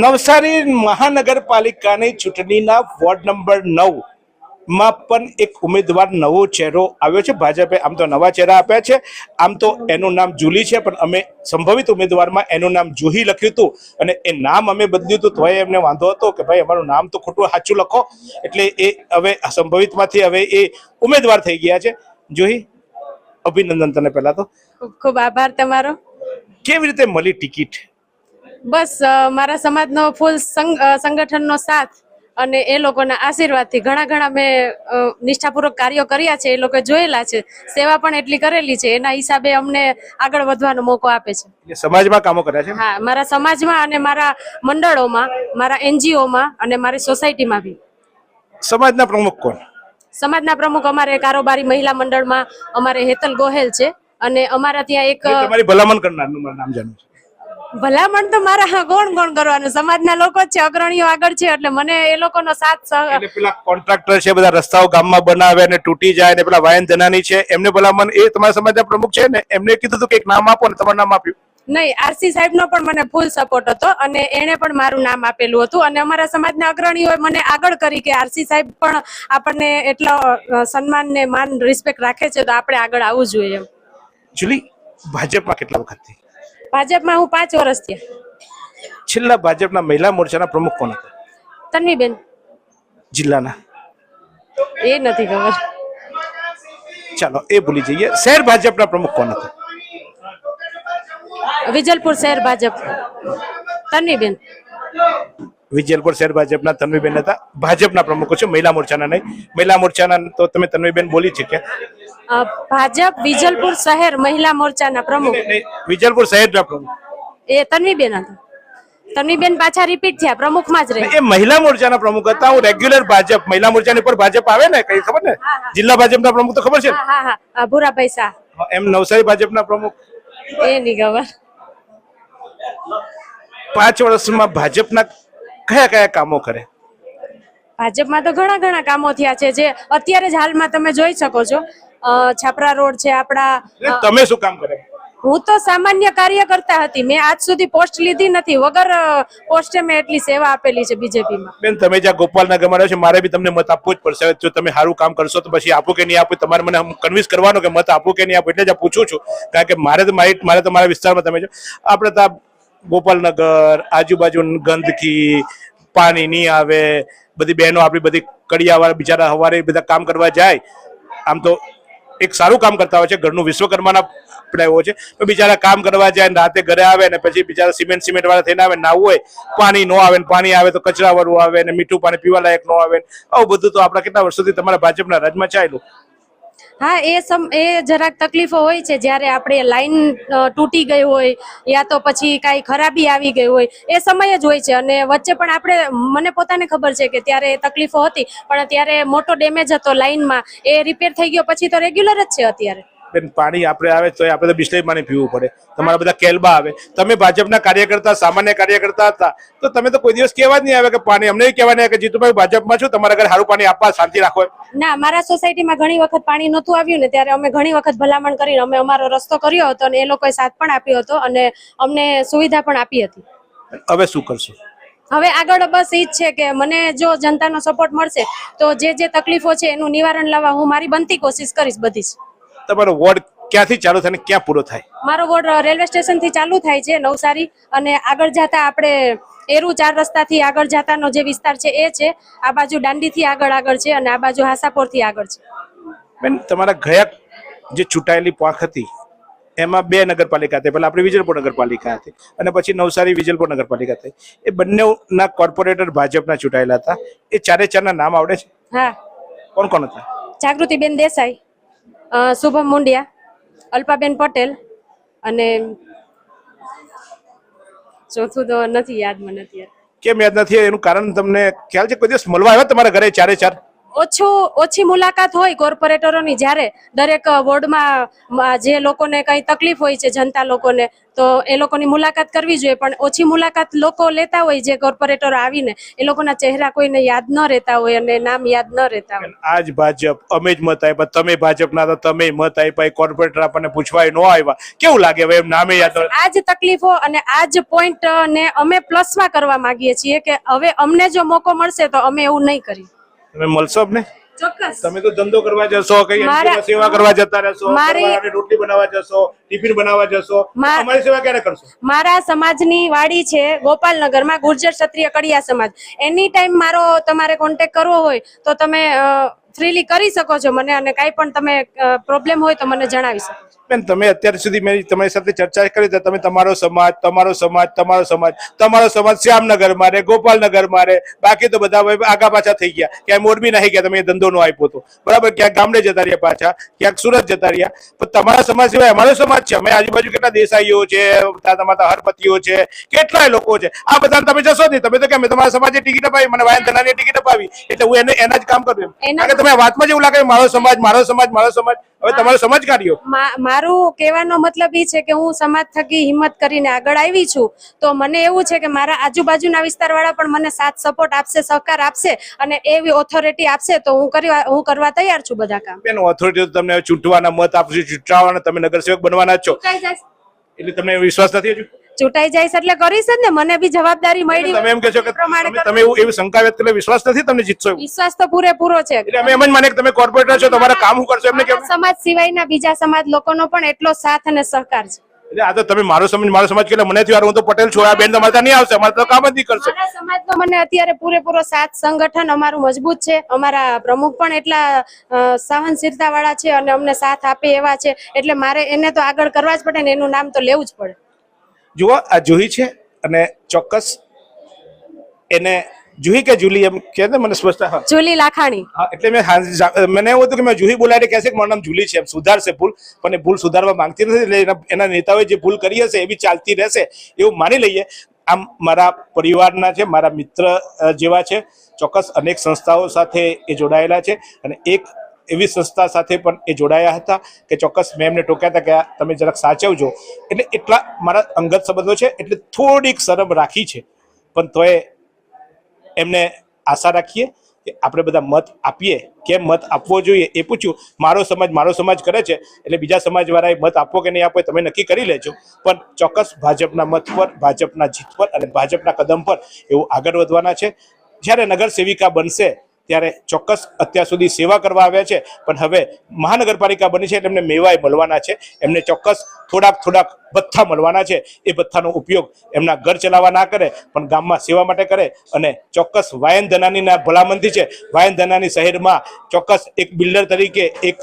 નવસારી મહાનગરપાલિકાની ચૂંટણીના ward number 9 માં પણ એક ઉમેદવાર નવો ચહેરો આવ્યો છે. ભાજપે આમ તો નવા ચહેરા આપ્યા છે. આમ તો એનું નામ જુલી છે, પણ અમે સંભવિત ઉમેદવારમાં એનું નામ જુહી લખ્યું હતું અને એ નામ અમે બદલ્યું હતું. તો એમને વાંધો હતો કે ભાઈ અમારું નામ તો ખોટું સાચું લખો, એટલે એ હવે સંભવિતમાંથી હવે એ ઉમેદવાર થઈ ગયા છે. જુહી, અભિનંદન તને. પહેલા તો ખૂબ ખૂબ આભાર તમારો. કેવી રીતે મળી ટિકિટ? બસ મારા સમાજનો ફૂલ સંગઠનનો સાથ અને એ લોકોના આશીર્વાદથી ઘણા મેં નિષ્ઠાપૂર્વક કાર્યો કર્યા છે. એ લોકો જોયેલા છે, સેવા પણ એટલી કરેલી છે. એના હિસાબે અમને આગળ વધવાનો મોકો આપે છે. સમાજમાં કામો કર્યા છે? હા, મારા સમાજમાં અને મારા મંડળોમાં, મારા એનજીઓમાં અને મારી સોસાયટીમાં બી. સમાજના પ્રમુખ કોણ? સમાજના પ્રમુખ અમારે કારોબારી મહિલા મંડળમાં અમારે હેતલ ગોહેલ છે અને અમારા ત્યાં એક તમારી ભલામણ કરનારનું મારું નામ જાણવું છે. ભલામણ તો મારા કોણ કરવાનું, સમાજના લોકો જ છે, અગ્રણીઓ આગળ છે, એટલે મને એ લોકોનો સાથ. એટલે પેલા કોન્ટ્રાક્ટર છે, બધા રસ્તાઓ ગામમાં બનાવે અને તૂટી જાય, ને પેલા વાયન જનાની છે, એમને ભલામણ એ તમારા સમાજના પ્રમુખ છે ને, એમને કીધું હતું કે એક નામ આપો ને તમારું નામ આપ્યું? નહીં, આરસી સાહેબનો પણ મને ફૂલ સપોર્ટ હતો અને એને પણ મારું નામ આપેલું હતું અને અમારા સમાજના અગ્રણીઓએ મને આગળ કરી કે આરસી સાહેબ પણ આપણને એટલો સન્માન ને માન રિસ્પેક્ટ રાખે છે, તો આપણે આગળ આવવું જોઈએ. જુલી, ભાજપમાં કેટલા વખતથી? ભાજપમાં હું 5 વર્ષ થયા. છેલ્લા ભાજપના મહિલા મોરચાના પ્રમુખ કોણ હતા? તન્વીબેન. જિલ્લાના? એ નથી ખબર. ચાલો એ ભૂલી જઈએ. શહેર ભાજપના પ્રમુખ કોણ હતા? વિજલપુર શહેર ભાજપ તન્વીબેન. વિજલપુર શહેર ભાજપના તન્વીબેન હતા. ભાજપના પ્રમુખો છે, મહિલા મોરચાના નહીં. મહિલા મોરચાના તો તમે તન્વીબેન બોલી છે કે? ભાજપ વિજલપુર શહેર મહિલા મોરચાના પ્રમુખ. વિજલપુર શહેરના પ્રમુખ એ તન્વીબેન હતા. તન્વીબેન પાછા રિપીટ થયા, પ્રમુખમાં જ રહે. એ મહિલા મોરચાના પ્રમુખ હતા. હું રેગ્યુલર ભાજપ મહિલા મોરચાની પર ભાજપ આવે ને, કઈ ખબર ને? જિલ્લા ભાજપના પ્રમુખ તો ખબર છે? હા, ભૂરાભાઈ શાહ. એમ નવસારી ભાજપના પ્રમુખ એ નહીં ખબર. 5 વર્ષમાં ભાજપના કયા કામો કરે? ભાજપમાં તો ઘણા કામો થયા છે, જે અત્યારે જ હાલમાં તમે જોઈ શકો છો. છાપરા રોડ છે આપણા. તમે શું કામ કરે? હું તો સામાન્ય કાર્યકર્તા હતી. મેં આજ સુધી પોસ્ટ લીધી નથી. વગર પોસ્ટે મેં એટલી સેવા આપેલી છે બીજેપીમાં. બેન, તમે જ્યાં ગોપાલનગરમાં રહ્યો છો, મારે બી તમને મત આપવો જ પડશે. જો તમે સારું કામ કરશો તો પછી આપો કે નહીં આપો, તમારે મને કન્વિન્સ કરવાનો કે મત આપો કે નહીં આપો. એટલે જ પૂછું છું, કારણ કે મારે તો મારા વિસ્તારમાં તમે જો આપણે તો ગોપાલનગર આજુબાજુ ગંદકી, પાણી નહીં આવે, બધી બહેનો આપણી બધી કડિયાવાળા બિચારા સવારે બધા કામ કરવા જાય. આમ તો એક સારું કામ કરતા હોય છે, ઘરનું વિશ્વકર્માના પડાવ્યો છે, તો બિચારા કામ કરવા જાય, રાતે ઘરે આવે ને પછી બિચારા સિમેન્ટ વાળા થઈને આવે, નાવું હોય પાણી ન આવે, પાણી આવે તો કચરા વાળું આવે ને મીઠું પાણી પીવા લાયક ન આવે. આવું બધું તો આપણા કેટલા વર્ષોથી તમારા ભાજપના રાજમાં ચાલ્યું. હા, એ જરાક તકલીફો હોય છે જ્યારે આપણે લાઈન તૂટી ગઈ હોય યા તો પછી કાંઈ ખરાબી આવી ગઈ હોય, એ સમય જ હોય છે. અને વચ્ચે પણ મને પોતાને ખબર છે કે ત્યારે તકલીફો હતી, પણ ત્યારે મોટો ડેમેજ હતો લાઈનમાં, એ રિપેર થઈ ગયો. પછી તો રેગ્યુલર જ છે અત્યારે. બેન, પાણી આપણે આવે તો આપણે તો બિસ્લેરી પાણી પીવું પડે. તમારા બધા કેલબા આવે. તમે ભાજપના કાર્યકર્તા, સામાન્ય કાર્યકર્તા હતા, તો તમે તો કોઈ દિવસ કહેવા જ નહીં આવે કે પાણી. અમને કહેવા નહીં કે જીતુભાઈ ભાજપમાં છું, તમારા ઘરે સારું પાણી આપવા, શાંતિ રાખો. ના, મારા સોસાયટીમાં ઘણી વખત પાણી નહોતું આવ્યું ને, ત્યારે અમે ઘણી વખત ભલામણ કરીને અમે અમારો રસ્તો કર્યો હતો અને એ લોકોએ સાથ પણ આપ્યો હતો અને અમને સુવિધા પણ આપી હતી. હવે શું કરશો? હવે આગળ બસ એ જ છે કે મને જો જનતાનો સપોર્ટ મળશે તો જે તકલીફો છે એનું નિવારણ લાવવા હું મારી બનતી કોશિશ કરીશ બધી જ. તમારો વોર્ડ ક્યાંથી ચાલુ થાય ને ક્યાં પૂરો થાય? મારો વોર્ડ રેલવે સ્ટેશન થી ચાલુ થાય છે, નવસારી, અને આગળ જતા આપણે એરુ 4 રસ્તાથી આગળ જતાનો જે વિસ્તાર છે એ છે. આ બાજુ દાંડી થી આગળ છે અને આ બાજુ હાસાપોર થી આગળ છે. બેન, તમારા ગયા જે ચૂંટાયેલી પાંખ હતી એમાં 2 નગરપાલિકા હતી. પહેલા આપણે વિજલપુર નગરપાલિકા હતી અને પછી નવસારી વિજલપુર નગરપાલિકા હતી. એ બંનેના કોર્પોરેટર ભાજપના ચૂંટાયેલા હતા. એ 4 નામ આવડે છે? હા. કોણ કોણ હતા? જાગૃતિબેન દેસાઈ, શુભમ મુંડિયા, અલ્પાબેન પટેલ અને ચોથું તો નથી યાદ મને અત્યારે. કેમ યાદ નથી? એનું કારણ તમને ખ્યાલ છે? કોઈ દિવસ મળવા આવ્યા તમારા ઘરે 4? ઓછી મુલાકાત હોય કોર્પોરેટરોની, જ્યારે દરેક વોર્ડમાં જે લોકોને કઈ તકલીફ હોય છે જનતા લોકોને, તો એ લોકોની મુલાકાત કરવી જોઈએ. પણ ઓછી મુલાકાત લોકો લેતા હોય, જે કોર્પોરેટરો આવીને એ લોકોના ચહેરા કોઈને યાદ ન રહેતા હોય અને નામ યાદ ન રહેતા હોય. આજ ભાજપ અમે જ મત આપ્યા, તમે ભાજપના હતા, તમે મત આપ્યા, કોર્પોરેટર આપણને પૂછવાય ન આવ્યા, કેવું લાગે હવે એમ નામે યાદ ન? આ જ તકલીફો અને આ જ પોઈન્ટ ને અમે પ્લસમાં કરવા માંગીએ છીએ કે હવે અમને જો મોકો મળશે તો અમે એવું નહીં કરીએ. તમે મળશો ને? ચોક્કસ. તમે તો ધંધો કરવા જશો, કઈ NGO સેવા કરવા જતા રહેશો, પરિવારને રોટલી બનાવવા જશો, ટિફિન બનાવવા જશો, અમારી સેવા ક્યારે કરશો? મારા સમાજની વાડી છે ગોપાલનગરમાં, ગુર્જર ક્ષત્રિય કડિયા સમાજ. એની ટાઈમ મારો તમારે કોન્ટેક્ટ કરવો હોય તો તમે ફ્રીલી કરી શકો છો મને, અને કાંઈ પણ તમે પ્રોબ્લેમ હોય તો મને જણાવી શકો છો. બેન, તમે અત્યાર સુધી મેં તમારી સાથે ચર્ચા કરી તો તમે તમારો સમાજ શ્યામનગર મારે, ગોપાલનગર મારે, બાકી તો બધા આગા પાછા થઈ ગયા. ક્યાંય મોરબી નહીં ગયા, તમે ધંધો નો આપ્યો તો બરાબર, ક્યાંક ગામડે જતા રહ્યા પાછા, ક્યાંક સુરત જતા રહ્યા. પણ તમારા સમાજ સિવાય અમારો સમાજ છે. અમે આજુબાજુ કેટલા દેસાઈઓ છે, તમારા હરપતિઓ છે, કેટલાય લોકો છે. આ બધા તમે જશો નહીં. તમે તો કે તમારા સમાજે ટિકિટ અપાવી, મને વાયન ધનાની ટિકિટ અપાવી, એટલે હું એના જ કામ કરું. કારણ કે તમે વાતમાં જ એવું લાગે મારો સમાજ. હવે તમારો સમાજ કાર્યો મારું કહેવાનો મતલબ એ છે કે હું સમાજ થકી હિંમત કરીને આગળ આવી છું, તો મને એવું છે કે મારા આજુબાજુના વિસ્તારવાળા પણ મને સાથ સપોર્ટ આપશે, સહકાર આપશે, અને એવી ઓથોરિટી આપશે તો હું કરવા તૈયાર છું બધા કામ. બેન, ઓથોરિટી તમને ચૂંટવાના મત આપશે, ચૂંટવાના, તમે નગરસેવક બનવાના જ છો, એટલે તમને વિશ્વાસ નથી હજુ? ચૂંટાઈ જાય એટલે કરીશ જ ને, મને બી જવાબદારી મળી. તમે એમ કહેશો કે તમે એવું શંકા વ્યક્ત કરી, વિશ્વાસ નથી તમને જીતશો? વિશ્વાસ તો પૂરેપૂરો છે. એટલે અમે એમ જ માને કે તમે કોર્પોરેટર છો, તમારા કામ શું કરશો એમને કેમ? સમાજ સિવાયના બીજા સમાજ લોકોનો પણ એટલો સાથ અને સહકાર છે. એટલે આ તો તમે મારો સમાજ કે મને થયું, હું તો પટેલ છું, આ બેન તમારે ત્યાં નહીં આવશે, અમારે તો કામ જ નહીં કરશે. મારા સમાજનો મને અત્યારે પૂરેપૂરો સાથ, સંગઠન અમારું મજબૂત છે, અમારા પ્રમુખ પણ એટલા સહનશીલતા વાળા છે અને અમને સાથ આપે એવા છે, એટલે મારે એને તો આગળ કરવા જ પડે ને, એનું નામ તો લેવું જ પડે. જુઓ, આ જુહી છે અને ચોક્કસ એને જુહી કે જુલી એમ કે મને સ્પષ્ટ, જુલી લાખાણી. હા, એટલે મને એવું હતું કે મેં જુહી બોલાવી કહેશે કે મારું નામ જુલી છે, એમ સુધારશે ભૂલ, પણ એ ભૂલ સુધારવા માંગતી નથી. એટલે એના નેતાઓએ જે ભૂલ કરી હશે એ બી ચાલતી રહેશે એવું માની લઈએ. આમ મારા પરિવારના છે, મારા મિત્ર જેવા છે, ચોક્કસ અનેક સંસ્થાઓ સાથે એ જોડાયેલા છે, અને એક એવી સંસ્થા સાથે પણ એ જોડાયા હતા કે ચોક્કસ મેં એમને ટોક્યા હતા કે તમે જરાક સાચવજો. એટલે એટલા મારા અંગત સંબંધો છે, એટલે થોડીક શરમ રાખી છે, પણ તોય એમને આશા રાખીએ કે આપણે બધા મત આપીએ. કેમ મત આપવો જોઈએ એ પૂછ્યું. મારો સમાજ કરે છે, એટલે બીજા સમાજવાળાએ મત આપવો કે નહીં આપવો તમે નક્કી કરી લેજો, પણ ચોક્કસ ભાજપના મત પર, ભાજપના જીત પર અને ભાજપના કદમ પર એવું આગળ વધવાના છે. જ્યારે નગર સેવિકા બનશે ત્યારે ચોક્કસ અત્યાર સુધી સેવા કરવા આવ્યા છે, પણ હવે મહાનગરપાલિકા બની છે એટલે એમને મેવાય મળવાના છે. એમને ચોક્કસ થોડાક ભથ્થા મળવાના છે. એ ભથ્થાનો ઉપયોગ એમના ઘર ચલાવવા ના કરે, પણ ગામમાં સેવા માટે કરે. અને ચોક્કસ વાયન ધનાનીના ભલામણથી છે, વાયન ધનાની શહેરમાં ચોક્કસ એક બિલ્ડર તરીકે, એક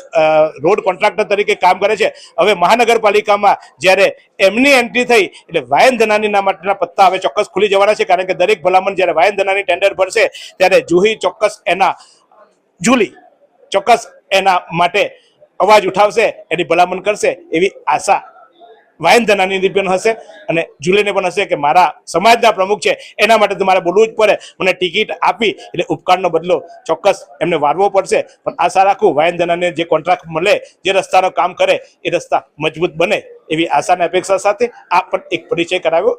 રોડ કોન્ટ્રાક્ટર તરીકે કામ કરે છે. હવે મહાનગરપાલિકામાં જ્યારે એમની એન્ટ્રી થઈ એટલે વાયન ધનાનીના માટેના પત્તા હવે ચોક્કસ ખુલી જવાના છે. કારણ કે દરેક ભલામણ જ્યારે વાયન ધનાની ટેન્ડર ભરશે ત્યારે જુલી ચોક્કસ એના માટે અવાજ ઉઠાવશે, એની ભલામણ કરશે એવી આશા વાયન ધનાની પણ હશે અને જુલીને પણ હશે કે મારા સમાજના પ્રમુખ છે, એના માટે તો મારે બોલવું જ પડે. મને ટિકિટ આપી એટલે ઉપકારનો બદલો ચોક્કસ એમને વારવો પડશે. પણ આશા રાખું વાયન ધનાને જે કોન્ટ્રાક્ટ મળે, જે રસ્તાનો કામ કરે, એ રસ્તા મજબૂત બને એવી આશાની અપેક્ષા સાથે આ પણ એક પરિચય કરાવ્યો.